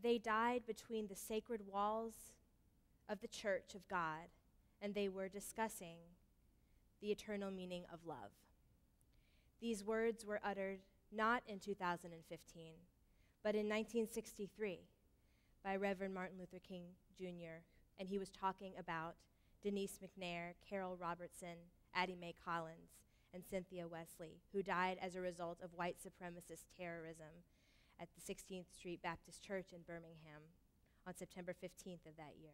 They died between the sacred walls of the Church of God, and they were discussing the eternal meaning of love. These words were uttered not in 2015, but in 1963 by Reverend Martin Luther King Jr., and he was talking about Denise McNair, Carol Robertson, Addie Mae Collins, and Cynthia Wesley, who died as a result of white supremacist terrorism at the 16th Street Baptist Church in Birmingham on September 15th of that year.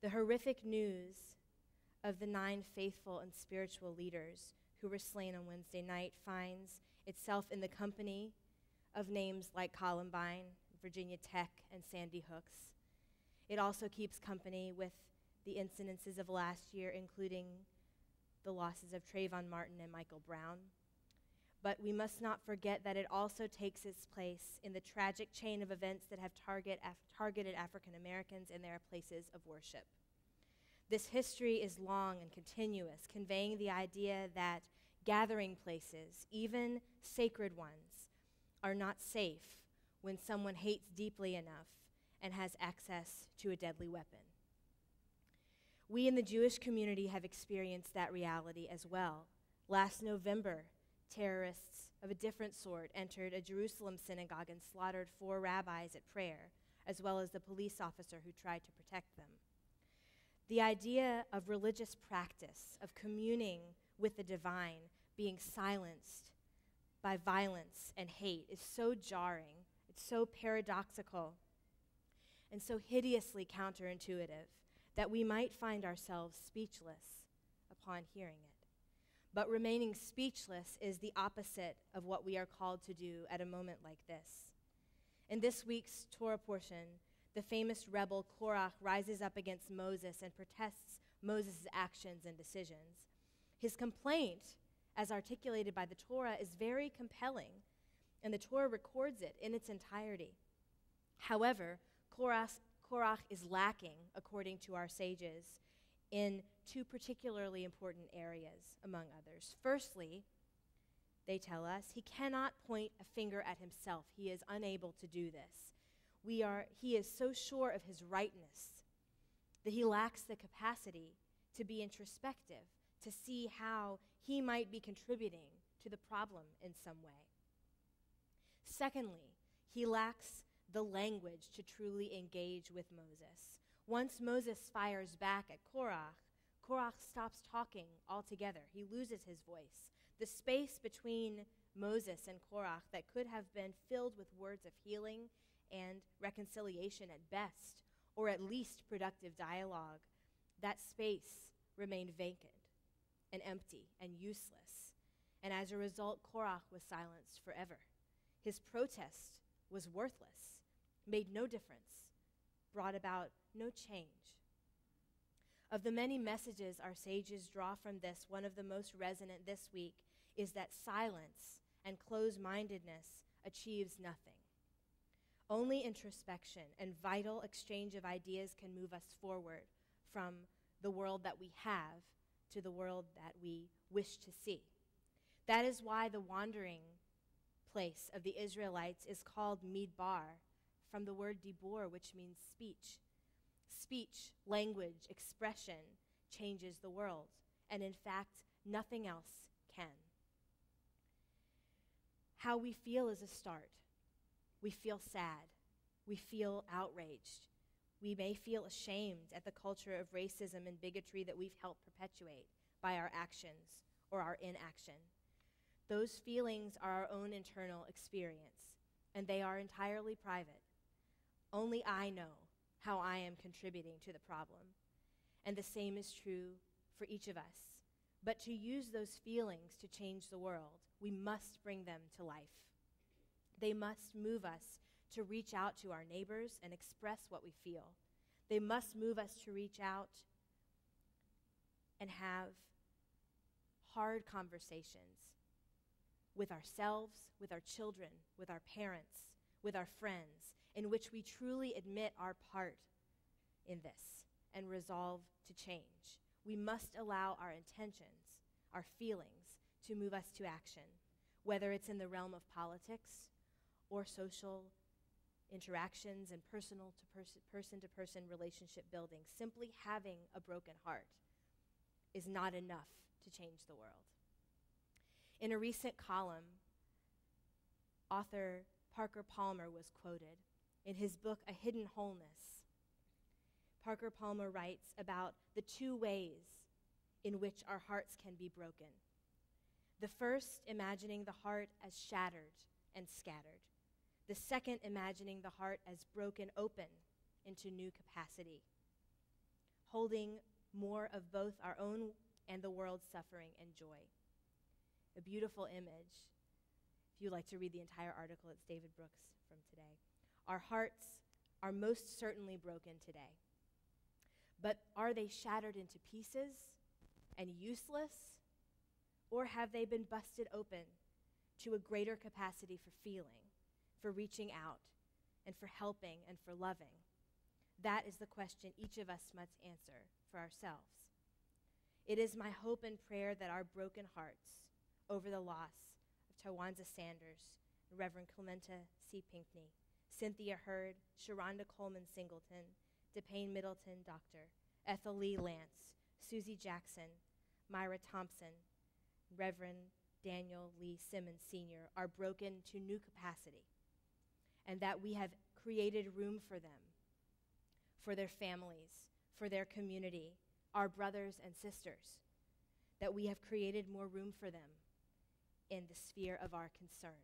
The horrific news of the 9 faithful and spiritual leaders who were slain on Wednesday night finds itself in the company of names like Columbine, Virginia Tech, and Sandy Hooks. It also keeps company with the incidences of last year, including the losses of Trayvon Martin and Michael Brown. But we must not forget that it also takes its place in the tragic chain of events that have targeted African Americans in their places of worship. This history is long and continuous, conveying the idea that gathering places, even sacred ones, are not safe when someone hates deeply enough and has access to a deadly weapon. We in the Jewish community have experienced that reality as well. Last November, terrorists of a different sort entered a Jerusalem synagogue and slaughtered 4 rabbis at prayer, as well as the police officer who tried to protect them. The idea of religious practice, of communing with the divine, being silenced by violence and hate is so jarring, it's so paradoxical, and so hideously counterintuitive that we might find ourselves speechless upon hearing it. But remaining speechless is the opposite of what we are called to do at a moment like this. In this week's Torah portion, the famous rebel Korach rises up against Moses and protests Moses' actions and decisions. His complaint, as articulated by the Torah, is very compelling, and the Torah records it in its entirety. However, Korach is lacking, according to our sages, in 2 particularly important areas, among others. Firstly, they tell us, he cannot point a finger at himself. He is unable to do this. He is so sure of his rightness that he lacks the capacity to be introspective, to see how he might be contributing to the problem in some way. Secondly, he lacks the language to truly engage with Moses. Once Moses fires back at Korach, Korach stops talking altogether. He loses his voice. The space between Moses and Korach that could have been filled with words of healing and reconciliation at best, or at least productive dialogue, that space remained vacant and empty and useless. And as a result, Korach was silenced forever. His protest was worthless, made no difference, brought about no change. Of the many messages our sages draw from this, one of the most resonant this week is that silence and closed-mindedness achieves nothing. Only introspection and vital exchange of ideas can move us forward from the world that we have to the world that we wish to see. That is why the wandering place of the Israelites is called Midbar, from the word dibor, which means speech. Speech, language, expression changes the world, and in fact, nothing else can. How we feel is a start. We feel sad. We feel outraged. We may feel ashamed at the culture of racism and bigotry that we've helped perpetuate by our actions or our inaction. Those feelings are our own internal experience, and they are entirely private. Only I know how I am contributing to the problem, and the same is true for each of us. But to use those feelings to change the world, we must bring them to life. They must move us to reach out to our neighbors and express what we feel. They must move us to reach out and have hard conversations with ourselves, with our children, with our parents, with our friends, in which we truly admit our part in this and resolve to change. We must allow our intentions, our feelings, to move us to action, whether it's in the realm of politics or social interactions and person-to-person relationship building. Simply having a broken heart is not enough to change the world. In a recent column, author Parker Palmer was quoted in his book, A Hidden Wholeness. Parker Palmer writes about the two ways in which our hearts can be broken. The first, imagining the heart as shattered and scattered. The second, imagining the heart as broken open into new capacity, holding more of both our own and the world's suffering and joy. A beautiful image. If you'd like to read the entire article, it's David Brooks from today. Our hearts are most certainly broken today. But are they shattered into pieces and useless? Or have they been busted open to a greater capacity for feeling, for reaching out, and for helping and for loving? That is the question each of us must answer for ourselves. It is my hope and prayer that our broken hearts over the loss of Tawanza Sanders, Reverend Clementa C. Pinckney, Cynthia Hurd, Sharonda Coleman Singleton, DePayne Middleton, Dr. Ethel Lee Lance, Susie Jackson, Myra Thompson, Reverend Daniel Lee Simmons Sr. are broken to new capacity, and that we have created room for them, for their families, for their community, our brothers and sisters, that we have created more room for them in the sphere of our concern.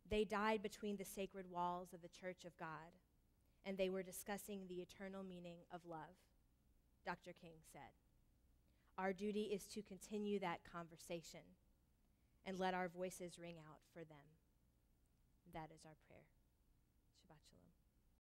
They died between the sacred walls of the Church of God, and they were discussing the eternal meaning of love, Dr. King said. Our duty is to continue that conversation and let our voices ring out for them. That is our prayer.